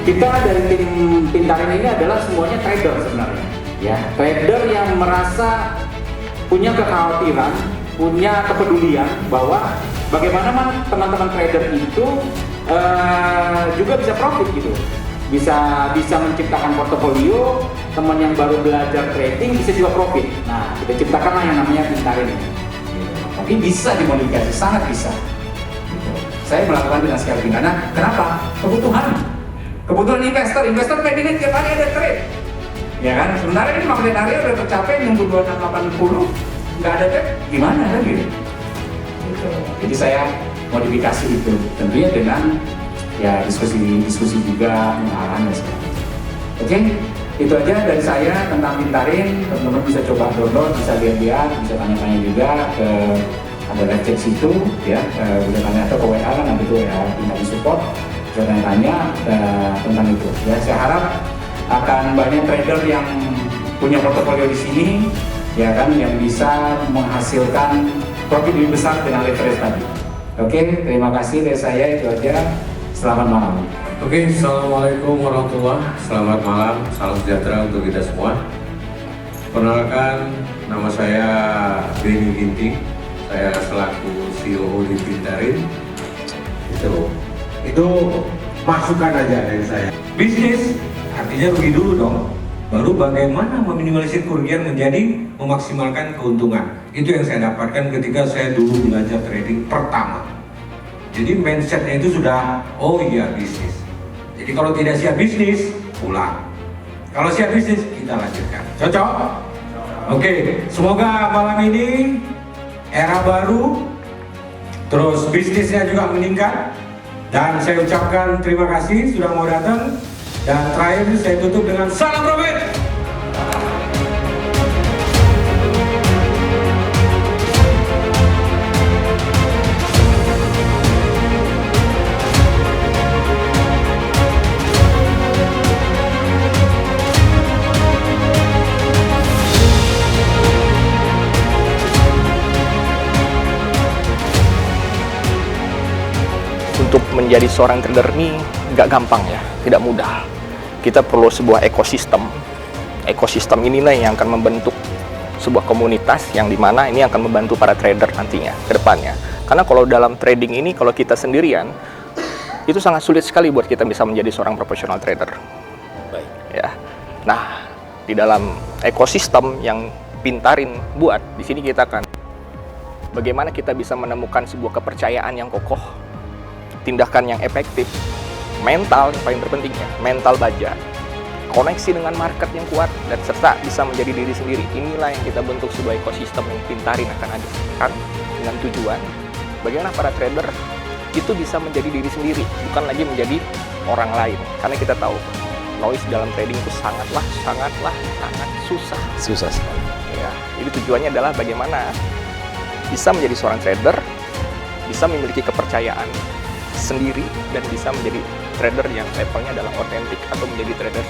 Kita dari tim Pintarin ini adalah semuanya trader sebenarnya, ya. Trader yang merasa punya kekhawatiran, punya kepedulian bahwa bagaimana teman-teman trader itu juga bisa profit gitu, bisa menciptakan portofolio. Teman yang baru belajar trading bisa juga profit. Nah, kita ciptakanlah yang namanya Pintarin ini. Tapi bisa dimodifikasi, sangat bisa. Saya melakukan dengan skala pidana. Kenapa? Kebutuhan investor pengen tiap hari ada trade, ya kan? Sebenarnya ini market area udah tercapai 6280, nggak ada trade, gimana kan gitu? Jadi saya modifikasi itu, tentunya dengan ya diskusi juga arahan dan sebagainya. Oke, itu aja dari saya tentang Pintarin. Teman-teman bisa coba download, bisa lihat-lihat, bisa tanya-tanya juga ke ada live chat situ, ya, bisa tanya atau ke WA kan, nanti itu ya tinggal di support, bisa tanya-tanya tentang itu. Ya, saya harap akan banyak trader yang punya portofolio di sini, ya kan, yang bisa menghasilkan profit lebih besar dengan leverage tadi. Oke, terima kasih dari saya, itu aja. Selamat malam. Oke, assalamualaikum warahmatullahi wabarakatuh. Selamat malam, salam sejahtera untuk kita semua. Perkenalkan, nama saya Benny Ginting. Saya selaku CEO di Pintarin. Itu masukan aja dari saya. Bisnis artinya rugi dulu dong. Baru bagaimana meminimalisir kerugian menjadi memaksimalkan keuntungan. Itu yang saya dapatkan ketika saya dulu belajar trading pertama. Jadi mindsetnya itu sudah, oh iya bisnis. Jadi kalau tidak siap bisnis, pulang. Kalau siap bisnis, kita lanjutkan. Cocok? Oke, semoga malam ini era baru, terus bisnisnya juga meningkat. Dan saya ucapkan terima kasih sudah mau datang. Dan terakhir saya tutup dengan salam profit. Untuk menjadi seorang trader ini nggak gampang ya, tidak mudah. Kita perlu sebuah ekosistem. Ekosistem inilah yang akan membentuk sebuah komunitas yang dimana ini akan membantu para trader nantinya ke depannya. Karena kalau dalam trading ini, kalau kita sendirian, itu sangat sulit sekali buat kita bisa menjadi seorang profesional trader. Baik. Ya. Nah, di dalam ekosistem yang Pintarin buat, di sini kita akan bagaimana kita bisa menemukan sebuah kepercayaan yang kokoh, tindakan yang efektif, mental yang paling terpentingnya, mental baja, koneksi dengan market yang kuat, dan serta bisa menjadi diri sendiri. Inilah yang kita bentuk sebuah ekosistem yang Pintarin akan hadirkan dengan tujuan bagaimana para trader itu bisa menjadi diri sendiri, bukan lagi menjadi orang lain. Karena kita tahu noise dalam trading itu sangat susah. Susah sekali. Ya, jadi tujuannya adalah bagaimana bisa menjadi seorang trader, bisa memiliki kepercayaan sendiri, dan bisa menjadi trader yang levelnya adalah otentik atau menjadi trader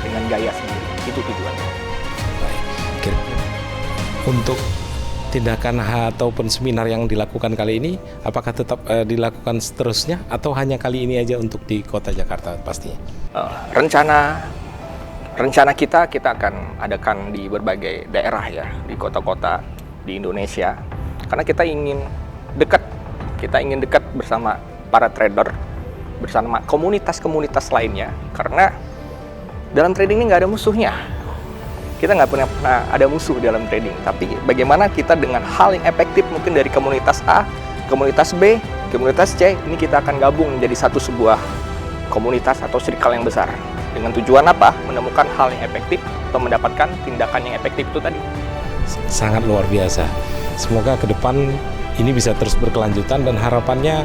dengan gaya sendiri. Itu tujuannya. Baik. Kira-kira untuk tindakan ataupun seminar yang dilakukan kali ini, apakah tetap dilakukan seterusnya atau hanya kali ini aja untuk di Kota Jakarta pastinya? Rencana kita akan adakan di berbagai daerah ya, di kota-kota di Indonesia. Karena kita ingin dekat bersama para trader, bersama komunitas-komunitas lainnya. Karena dalam trading ini nggak ada musuhnya. Kita nggak pernah ada musuh dalam trading. Tapi bagaimana kita dengan hal yang efektif mungkin dari komunitas A, komunitas B, komunitas C, ini kita akan gabung menjadi sebuah komunitas atau circle yang besar. Dengan tujuan apa? Menemukan hal yang efektif atau mendapatkan tindakan yang efektif itu tadi. Sangat luar biasa. Semoga ke depan ini bisa terus berkelanjutan, dan harapannya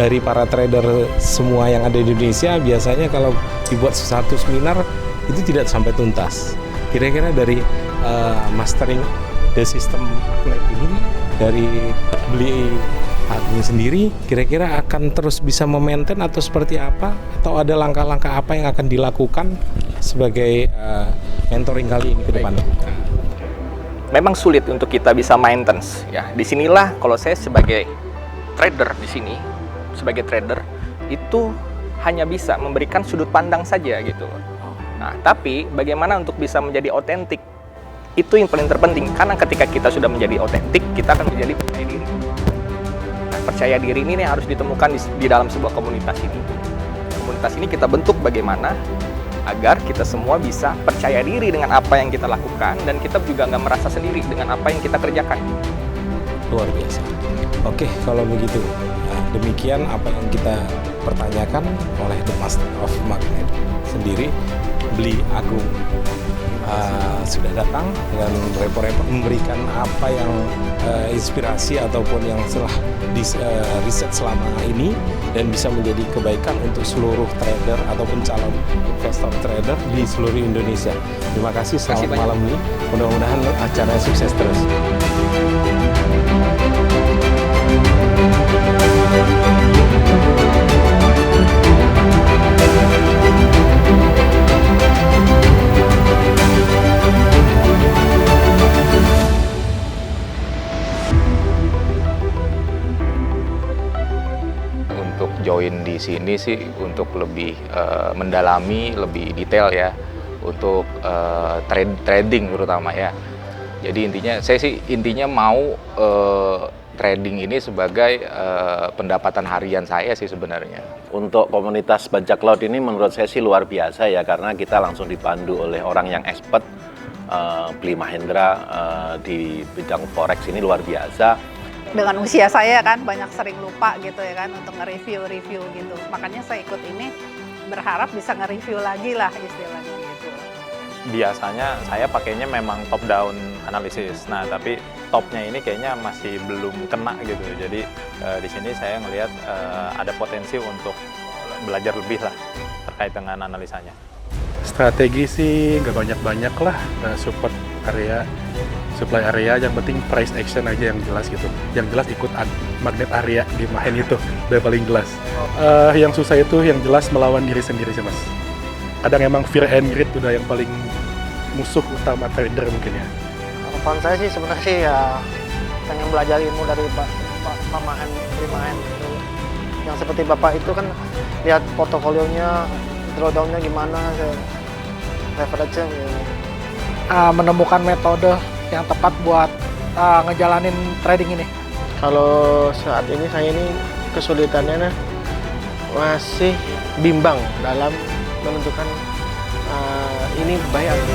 dari para trader semua yang ada di Indonesia, biasanya kalau dibuat satu seminar itu tidak sampai tuntas. Kira-kira dari mastering the system ini, dari beli Agung sendiri, kira-kira akan terus bisa memaintain atau seperti apa? Atau ada langkah-langkah apa yang akan dilakukan sebagai mentoring kali ini ke depannya? Memang sulit untuk kita bisa maintenance ya. Disinilah kalau saya sebagai trader di sini, sebagai trader itu hanya bisa memberikan sudut pandang saja gitu. Nah, tapi bagaimana untuk bisa menjadi otentik? Itu yang paling terpenting, karena ketika kita sudah menjadi otentik, kita akan menjadi percaya diri. Nah, percaya diri ini harus ditemukan di dalam sebuah komunitas ini. Komunitas ini kita bentuk bagaimana agar kita semua bisa percaya diri dengan apa yang kita lakukan, dan kita juga nggak merasa sendiri dengan apa yang kita kerjakan. Luar biasa. Oke, kalau begitu, demikian apa yang kita pertanyakan oleh The Master of Magnet sendiri. Beli Agung sudah datang dengan repot-repot memberikan apa yang inspirasi ataupun yang telah riset selama ini dan bisa menjadi kebaikan untuk seluruh trader ataupun calon investor trader di seluruh Indonesia. Terima kasih, selamat malam Beli. Mudah-mudahan acaranya sukses terus. Untuk join di sini sih untuk lebih mendalami, lebih detail ya, untuk trading terutama ya. Jadi saya sih intinya mau trading ini sebagai pendapatan harian saya sih sebenarnya. Untuk komunitas bajak laut ini menurut saya sih luar biasa ya, karena kita langsung dipandu oleh orang yang expert. Beli Mahendra di bidang forex ini luar biasa. Dengan usia saya kan banyak sering lupa gitu ya kan untuk nge-review gitu. Makanya saya ikut ini berharap bisa nge-review lagi lah istilahnya gitu. Biasanya saya pakainya memang top down analisis. Nah, tapi topnya ini kayaknya masih belum kena gitu. Jadi di sini saya ngelihat ada potensi untuk belajar lebih lah terkait dengan analisanya. Strategi sih nggak banyak-banyak lah, support area, supply area, yang penting price action aja yang jelas gitu. Yang jelas ikut magnet area di main itu, udah paling jelas. Yang susah itu yang jelas melawan diri sendiri sih mas. Kadang emang fear and greed udah yang paling musuh utama trader mungkin ya. Harapan saya sih sebenarnya sih ya pengen belajar ilmu dari Pak Mahen gitu. Yang seperti Bapak itu kan lihat portofolionya, drawdown-nya gimana, leverage gitu. Menemukan metode yang tepat buat ngejalanin trading ini. Kalau saat ini saya ini kesulitannya masih bimbang dalam menentukan ini buy atau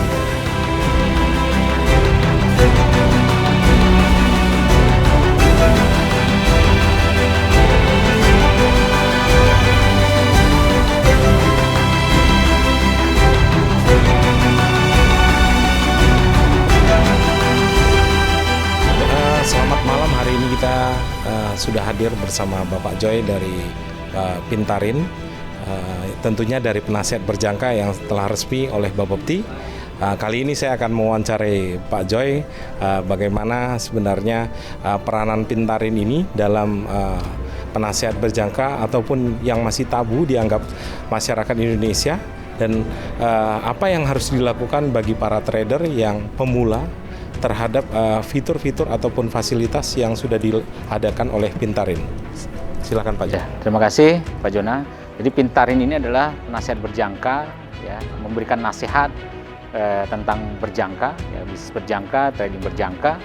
Selamat malam, hari ini kita sudah hadir bersama Bapak Joy dari Pintarin, tentunya dari penasihat berjangka yang telah resmi oleh Bapepti. Kali ini saya akan mewawancarai Pak Joy bagaimana sebenarnya peranan Pintarin ini dalam penasihat berjangka ataupun yang masih tabu dianggap masyarakat Indonesia, dan apa yang harus dilakukan bagi para trader yang pemula terhadap fitur-fitur ataupun fasilitas yang sudah diadakan oleh Pintarin. Silakan Pak Joy. Terima kasih Pak Jona. Jadi Pintarin ini adalah nasihat berjangka, ya, memberikan nasihat tentang berjangka, ya, bisnis berjangka, trading berjangka,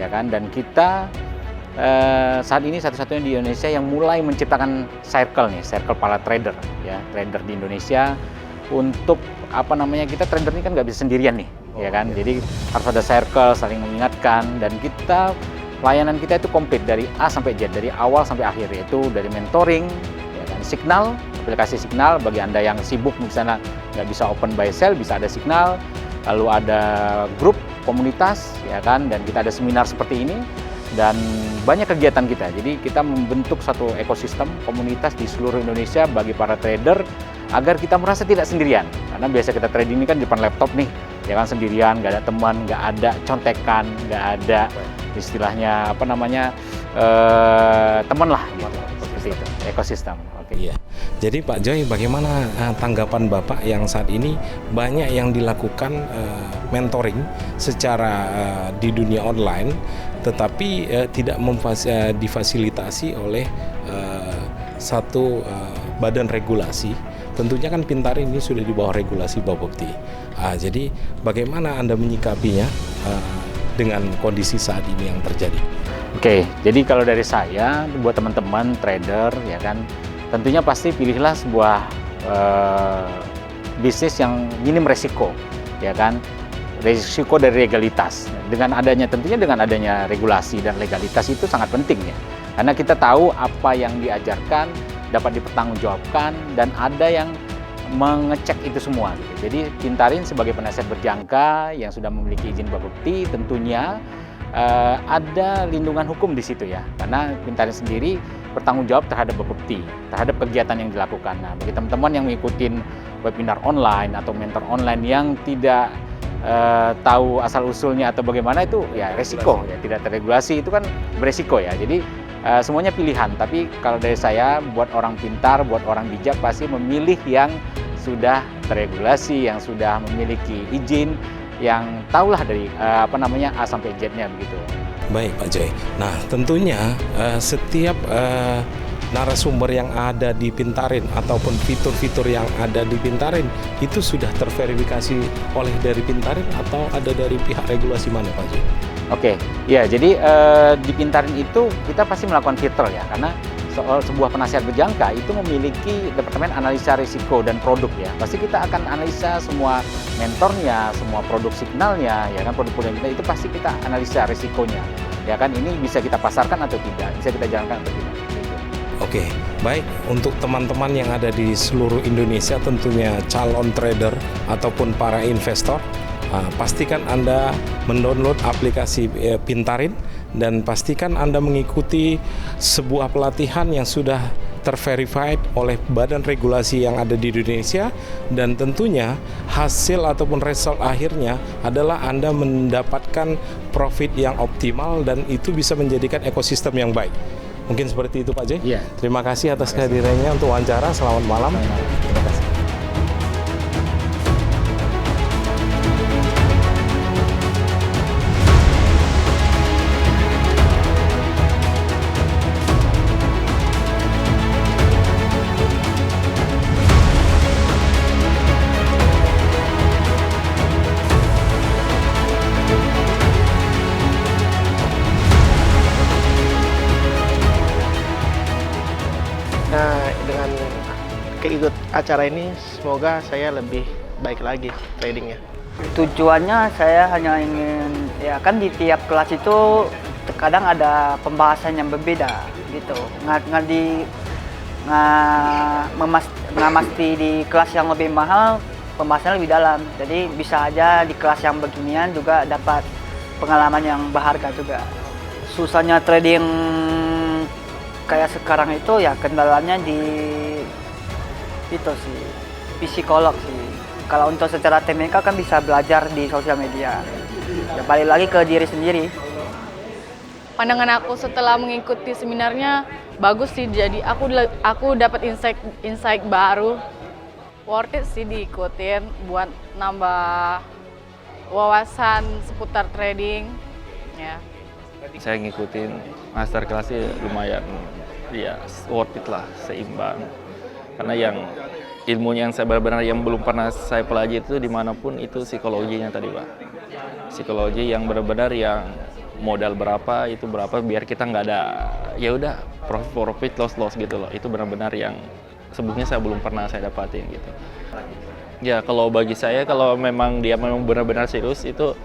ya kan. Dan kita saat ini satu-satunya di Indonesia yang mulai menciptakan circle para trader, ya, trader di Indonesia. Untuk kita trader ini kan nggak bisa sendirian nih, ya kan. Jadi harus ada circle, saling mengingatkan, dan layanan kita itu komplit dari A sampai Z, dari awal sampai akhir, yaitu dari mentoring, ya kan, Signal, aplikasi Signal bagi Anda yang sibuk misalnya nggak bisa open buy sell, bisa ada Signal, lalu ada grup komunitas, ya kan, dan kita ada seminar seperti ini dan banyak kegiatan kita. Jadi kita membentuk satu ekosistem komunitas di seluruh Indonesia bagi para trader agar kita merasa tidak sendirian. Karena biasa kita trading ini kan di depan laptop nih, ya kan, sendirian, nggak ada teman, nggak ada contekan, nggak ada istilahnya teman lah, gitu. Seperti itu, ekosistem. Oke. Iya. Jadi Pak Joy, bagaimana tanggapan Bapak yang saat ini banyak yang dilakukan mentoring secara di dunia online, tetapi tidak difasilitasi oleh satu badan regulasi, tentunya kan Pintarin ini sudah di bawah regulasi Bapepti. Jadi bagaimana Anda menyikapinya dengan kondisi saat ini yang terjadi? Oke, jadi kalau dari saya buat teman-teman trader ya kan, tentunya pasti pilihlah sebuah bisnis yang minim resiko, ya kan, resiko dari legalitas. Dengan adanya regulasi dan legalitas itu sangat penting ya, karena kita tahu apa yang diajarkan dapat dipertanggungjawabkan dan ada yang mengecek itu semua. Gitu. Jadi Pintarin sebagai penasihat berjangka yang sudah memiliki izin Bapepti tentunya ada lindungan hukum di situ ya, karena Pintarin sendiri bertanggung jawab terhadap Bapepti, terhadap kegiatan yang dilakukan. Nah, bagi teman-teman yang mengikuti webinar online atau mentor online yang tidak tahu asal-usulnya atau bagaimana, itu ya resiko ya, tidak terregulasi itu kan beresiko ya. Jadi semuanya pilihan, tapi kalau dari saya buat orang pintar, buat orang bijak pasti memilih yang sudah terregulasi, yang sudah memiliki izin, yang tahulah dari A sampai Z-nya begitu. Baik Pak Joy. Nah tentunya setiap narasumber yang ada di Pintarin ataupun fitur-fitur yang ada di Pintarin itu sudah terverifikasi oleh dari Pintarin atau ada dari pihak regulasi mana Pak Joy? Oke, ya jadi di Pintarin itu kita pasti melakukan filter ya, karena sebuah penasihat berjangka itu memiliki departemen analisa risiko dan produk ya. Pasti kita akan analisa semua mentornya, semua produk signalnya, ya kan, produk-produk kita itu pasti kita analisa risikonya. Ya kan, ini bisa kita pasarkan atau tidak, bisa kita jalankan atau tidak. Gitu. Oke, baik, untuk teman-teman yang ada di seluruh Indonesia, tentunya calon trader ataupun para investor, pastikan Anda mendownload aplikasi Pintarin dan pastikan Anda mengikuti sebuah pelatihan yang sudah terverified oleh badan regulasi yang ada di Indonesia, dan tentunya hasil ataupun result akhirnya adalah Anda mendapatkan profit yang optimal dan itu bisa menjadikan ekosistem yang baik. Mungkin seperti itu Pak J. Iya. Terima kasih atas kehadirannya untuk wawancara. Selamat malam. Terima kasih. Nah, dengan keikut acara ini, semoga saya lebih baik lagi tradingnya. Tujuannya saya hanya ingin, ya kan di tiap kelas itu terkadang ada pembahasan yang berbeda gitu. Nggak mesti di kelas yang lebih mahal, pembahasannya lebih dalam. Jadi bisa aja di kelas yang beginian juga dapat pengalaman yang berharga juga. Susahnya trading kayak sekarang itu ya kendalanya di itu sih, psikolog sih. Kalau untuk secara teknikal kan bisa belajar di sosial media. Ya balik lagi ke diri sendiri. Pandangan aku setelah mengikuti seminarnya bagus sih, jadi aku dapat insight baru. Worth it sih diikutin buat nambah wawasan seputar trading ya. Saya ngikutin masterclass-nya lumayan, ya worth it lah, seimbang. Karena yang ilmunya yang saya benar-benar yang belum pernah saya pelajari itu dimanapun itu psikologinya tadi Pak. Psikologi yang benar-benar yang modal berapa itu berapa biar kita nggak ada ya udah profit loss gitu loh. Itu benar-benar yang sebelumnya saya belum pernah saya dapatin gitu. Ya kalau bagi saya kalau memang dia memang benar-benar serius itu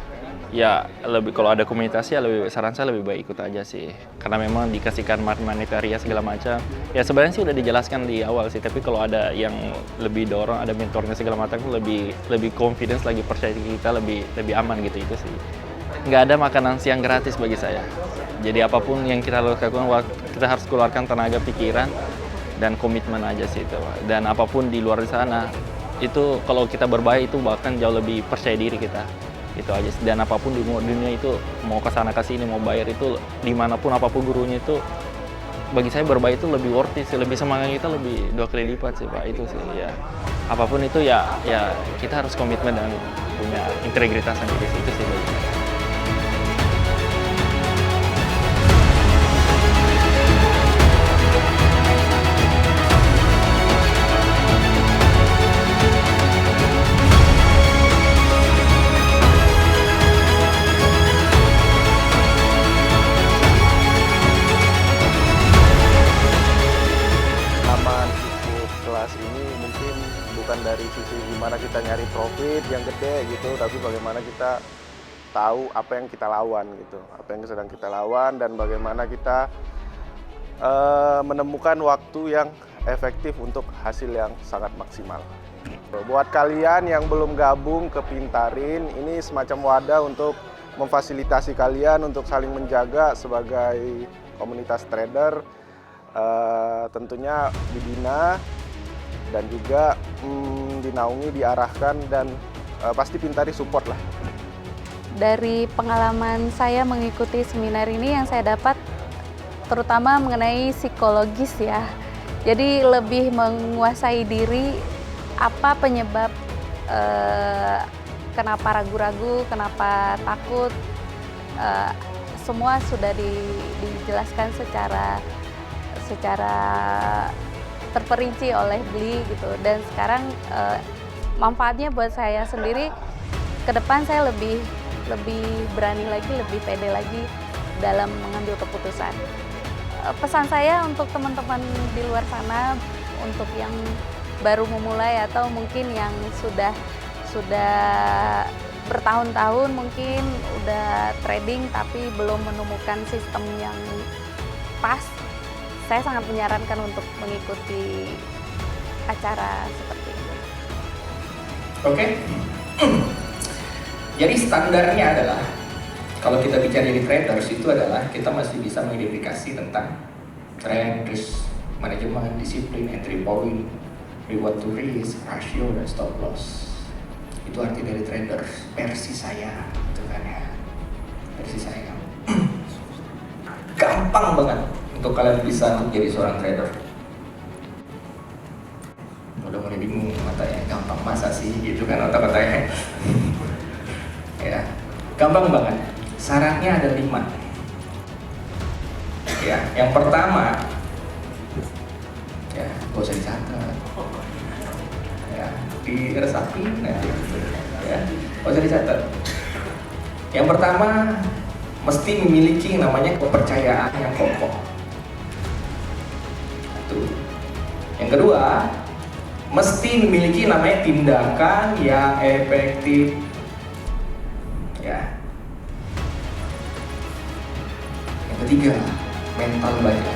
ya lebih, kalau ada komunitas ya lebih, saran saya lebih baik ikut aja sih, karena memang dikasihkan monetaria segala macam ya sebenarnya sih udah dijelaskan di awal sih, tapi kalau ada yang lebih dorong, ada mentornya segala macam lebih confidence lagi, percaya kita lebih aman gitu. Itu sih nggak ada makanan siang gratis bagi saya, jadi apapun yang kita lakukan kita harus keluarkan tenaga pikiran dan komitmen aja sih itu, dan apapun di luar sana itu kalau kita berbahaya itu bahkan jauh lebih percaya diri kita. Itu aja, dan apapun di dunia itu mau kesana kesini mau bayar itu dimanapun apapun gurunya itu bagi saya berbayar itu lebih worth it sih, lebih semangat kita lebih 2 kali lipat sih Pak. Itu sih ya, apapun itu ya kita harus komitmen dan punya integritas sendiri itu sih bagi saya. kelas ini mungkin bukan dari sisi gimana kita nyari profit yang gede gitu, tapi bagaimana kita tahu apa yang kita lawan gitu, apa yang sedang kita lawan dan bagaimana kita menemukan waktu yang efektif untuk hasil yang sangat maksimal. Buat kalian yang belum gabung ke Pintarin, ini semacam wadah untuk memfasilitasi kalian untuk saling menjaga sebagai komunitas trader, tentunya dibina dan juga dinaungi, diarahkan, dan pasti Pintari support lah. Dari pengalaman saya mengikuti seminar ini yang saya dapat terutama mengenai psikologis ya. Jadi lebih menguasai diri, apa penyebab kenapa ragu-ragu, kenapa takut, semua sudah dijelaskan secara terperinci oleh Bli gitu. Dan sekarang manfaatnya buat saya sendiri, ke depan saya lebih berani lagi, lebih pede lagi dalam mengambil keputusan. Pesan saya untuk teman-teman di luar sana, untuk yang baru memulai atau mungkin yang sudah bertahun-tahun mungkin udah trading tapi belum menemukan sistem yang pas, saya sangat menyarankan untuk mengikuti acara seperti ini. Oke. Jadi standarnya adalah kalau kita bicara di traders itu adalah kita masih bisa mengidentifikasi tentang trend, risk manajemen, disiplin, entry point, reward to risk, ratio, dan stop loss. Itu arti dari traders versi saya, gitu kan ya. Versi saya. Gampang banget untuk kalian bisa menjadi seorang trader. Udah mulai bingung matanya, gampang masa sih gitu kan otak-otaknya. Ya, gampang banget. Syaratnya ada 5. Ya, yang pertama, ya, gak usah dicatat. Ya, diresapin nanti. Ya, gak usah dicatat. Yang pertama, mesti memiliki namanya kepercayaan yang kokoh. Satu. Yang kedua, mesti memiliki namanya tindakan yang efektif. Ya. Yang ketiga, mental baja.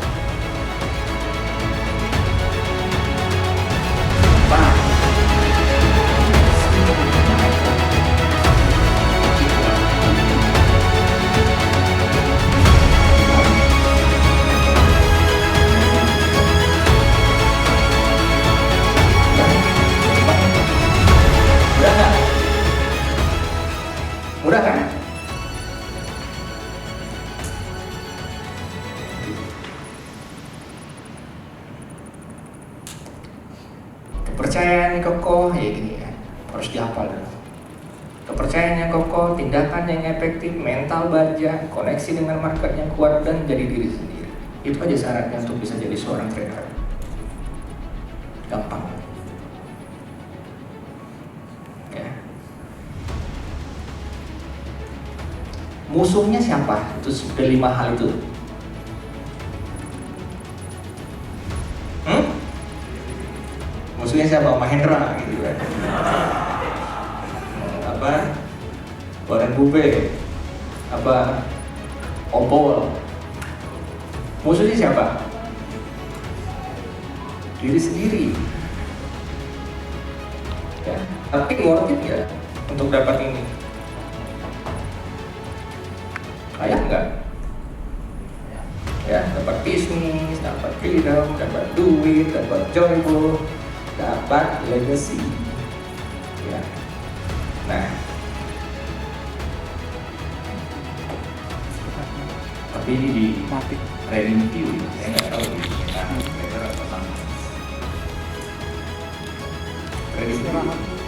Mudah kan? Kepercayaan yang kokoh, ya gini ya, harus dihafal dulu. Kepercayaan yang kokoh, tindakan yang efektif, mental baja, koneksi dengan market yang kuat, dan jadi diri sendiri. Itu aja syaratnya untuk bisa jadi seorang trader. Gampang. Ya. Musuhnya siapa? Itu sudah 5 hal itu. Musuhnya siapa? Mahendra gitu kan. Apa? Warren Buffett. Apa? Opol. Musuhnya siapa? Diri sendiri. Ya. Tapi worth it ya untuk dapat ini. Layak nggak? Ya, dapat bisnis, dapat freedom, dapat duit, dapat joyful, dapat legacy. Ya. Nah, tapi ini di trading view, saya nggak tahu di trader atau sama. Trading view.